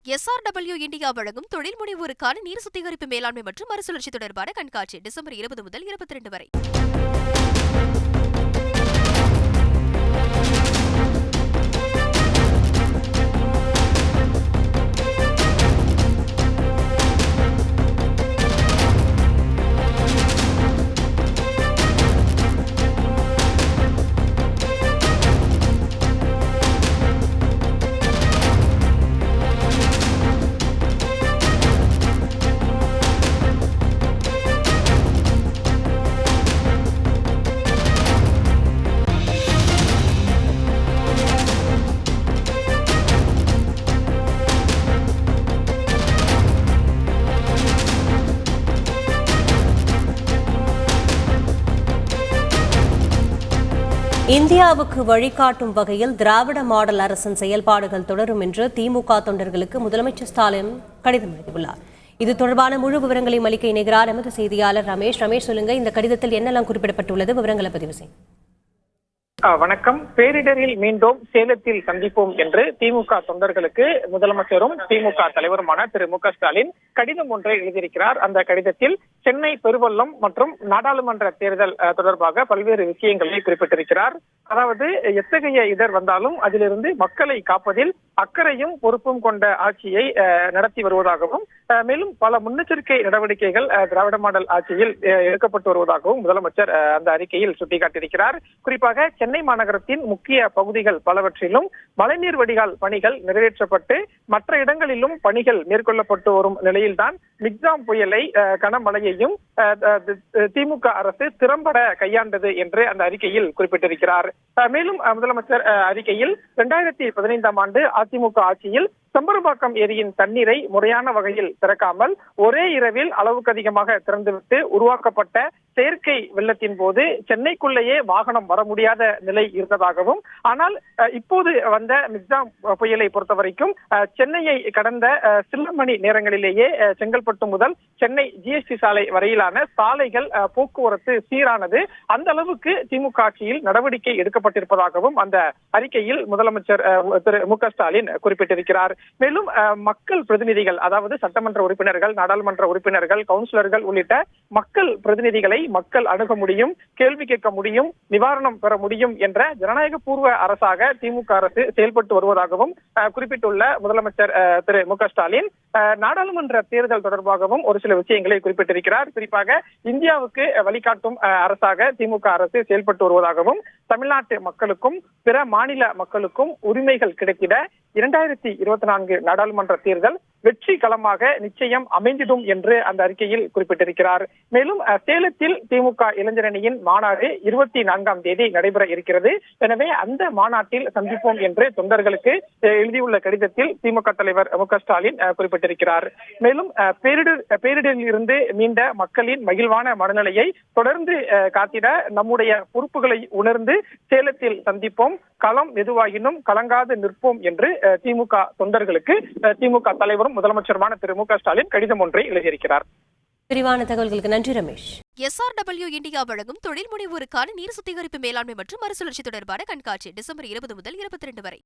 SRW India வழங்கும் தொழில் முனைவோருக்கான நீர் சுத்திகரிப்பு மேலாண்மை மற்றும் மறுசுழற்சி தொடர்பான கண்காட்சி டிசம்பர் 20 முதல் 22 வரை. இந்தியாவுக்கு வழிகாட்டும் வகையில் திராவிட மாடல் அரசின் செயல்பாடுகள் தொடரும் என்று திமுக தொண்டர்களுக்கு முதலமைச்சர் ஸ்டாலின் கடிதம் எழுதியுள்ளார். இது தொடர்பான முழு விவரங்களையும் அளிக்க இணைகிறார் எமது செய்தியாளர் ரமேஷ். சொல்லுங்க, இந்த கடிதத்தில் என்னெல்லாம் குறிப்பிடப்பட்டுள்ளது? விவரங்களை பதிவு செய்யும். வணக்கம். பேரிடரில் மீண்டும் சேலத்தில் சந்திப்போம் என்று திமுக தொண்டர்களுக்கு முதலமைச்சரும் திமுக தலைவருமான திரு மு க ஸ்டாலின் கடிதம் ஒன்றை எழுதியிருக்கிறார். அந்த கடிதத்தில் சென்னை பெருவெள்ளம் மற்றும் நாடாளுமன்ற தேர்தல் தொடர்பாக பல்வேறு விஷயங்களை குறிப்பிட்டிருக்கிறார். அதாவது எத்தகைய இடர் வந்தாலும் அதிலிருந்து மக்களை காப்பதில் அக்கறையும் பொறுப்பும் கொண்ட ஆட்சியை நடத்தி வருவதாகவும், மேலும் பல முன்னெச்சரிக்கை நடவடிக்கைகள் திராவிட மாடல் ஆட்சியில் எடுக்கப்பட்டு வருவதாகவும் முதலமைச்சர் அந்த அறிக்கையில் சுட்டிக்காட்டியிருக்கிறார். குறிப்பாக சென்னை மாநகரத்தின் முக்கிய பகுதிகள் பலவற்றிலும் மழைநீர் வடிகால் பணிகள் நிறைவேற்றப்பட்டு மற்ற இடங்களிலும் பணிகள் மேற்கொள்ளப்பட்டு வரும் நிலையில்தான் மிக்ஜாம் புயலை கனமழையையும் திமுக அரசு திறம்பட கையாண்டது என்று அந்த அறிக்கையில் குறிப்பிட்டிருக்கிறார். மேலும் முதலமைச்சர் அறிக்கையில் 2015ஆம் ஆண்டு அதிமுக ஆட்சியில் செம்பரம்பாக்கம் ஏரியின் தண்ணீரை முறையான வகையில் திறக்காமல் ஒரே இரவில் அளவுக்கு அதிகமாக திறந்துவிட்டு உருவாக்கப்பட்ட செயற்கை வெள்ளத்தின் போது சென்னைக்குள்ளேயே வாகனம் வர முடியாத நிலை இருந்ததாகவும், ஆனால் இப்போது வந்த மிக்ஜாம் புயலை பொறுத்த வரைக்கும் சென்னையை கடந்த சில மணி நேரங்களிலேயே செங்கல்பட்டு முதல் சென்னை GST சாலை வரையிலான சாலைகள் போக்குவரத்து சீரானது. அந்த அளவுக்கு திமுக ஆட்சியில் நடவடிக்கை எடுக்கப்பட்டிருப்பதாகவும் அந்த அறிக்கையில் முதலமைச்சர் திரு மு க ஸ்டாலின் குறிப்பிட்டிருக்கிறார். மேலும் மக்கள் பிரதிநிதிகள், அதாவது சட்டமன்ற உறுப்பினர்கள், நாடாளுமன்ற உறுப்பினர்கள், கவுன்சிலர்கள் உள்ளிட்ட மக்கள் பிரதிநிதிகளை மக்கள் அணுக முடியும், கேள்வி கேட்க முடியும், நிவாரணம் பெற முடியும் என்ற ஜனநாயக பூர்வ அரசாக திமுக அரசு செயல்பட்டு வருவதாகவும் குறிப்பிட்டுள்ள முதலமைச்சர் திரு மு க ஸ்டாலின் நாடாளுமன்ற தேர்தல் தொடர்பாகவும் ஒரு சில விஷயங்களை குறிப்பிட்டிருக்கிறார். குறிப்பாக இந்தியாவுக்கு வழிகாட்டும் அரசாக திமுக அரசு செயல்பட்டு வருவதாகவும், தமிழ்நாட்டு மக்களுக்கும் பிற மாநில மக்களுக்கும் உரிமைகள் கிடைத்திட 2024 நாடாளுமன்ற தேர்தல் வெற்றி களமாக நிச்சயம் அமைந்திடும் என்று அந்த அறிக்கையில் குறிப்பிட்டிருக்கிறார். மேலும் சேலத்தில் திமுக இளைஞரணியின் மாநாடு 24ஆம் தேதி நடைபெற இருக்கிறது. எனவே அந்த மாநாட்டில் சந்திப்போம் என்று தொண்டர்களுக்கு எழுதியுள்ள கடிதத்தில் திமுக தலைவர் மு க ஸ்டாலின் குறிப்பிட்டிருக்கிறார். மேலும் பேரிடரில் இருந்து மீண்ட மக்களின் மகிழ்வான மனநிலையை தொடர்ந்து காத்திட நம்முடைய பொறுப்புகளை உணர்ந்து சேலத்தில் சந்திப்போம், களம் எதுவாயினும் கலங்காது நிற்போம் என்று திமுக தொண்டர்களுக்கு திமுக தலைவரும் முதலமைச்சருமான திரு மு க ஸ்டாலின் கடிதம் ஒன்றை எழுதியிருக்கிறார். விரிவான தகவல்களுக்கு நன்றி ரமேஷ். SRW இந்தியா வழங்கும் தொழில் முனைவோருக்கான நீர் சுத்திகரிப்பு மேலாண்மை மற்றும் மறுசுழற்சி தொடர்பான கண்காட்சி டிசம்பர் 20 முதல் 22 வரை.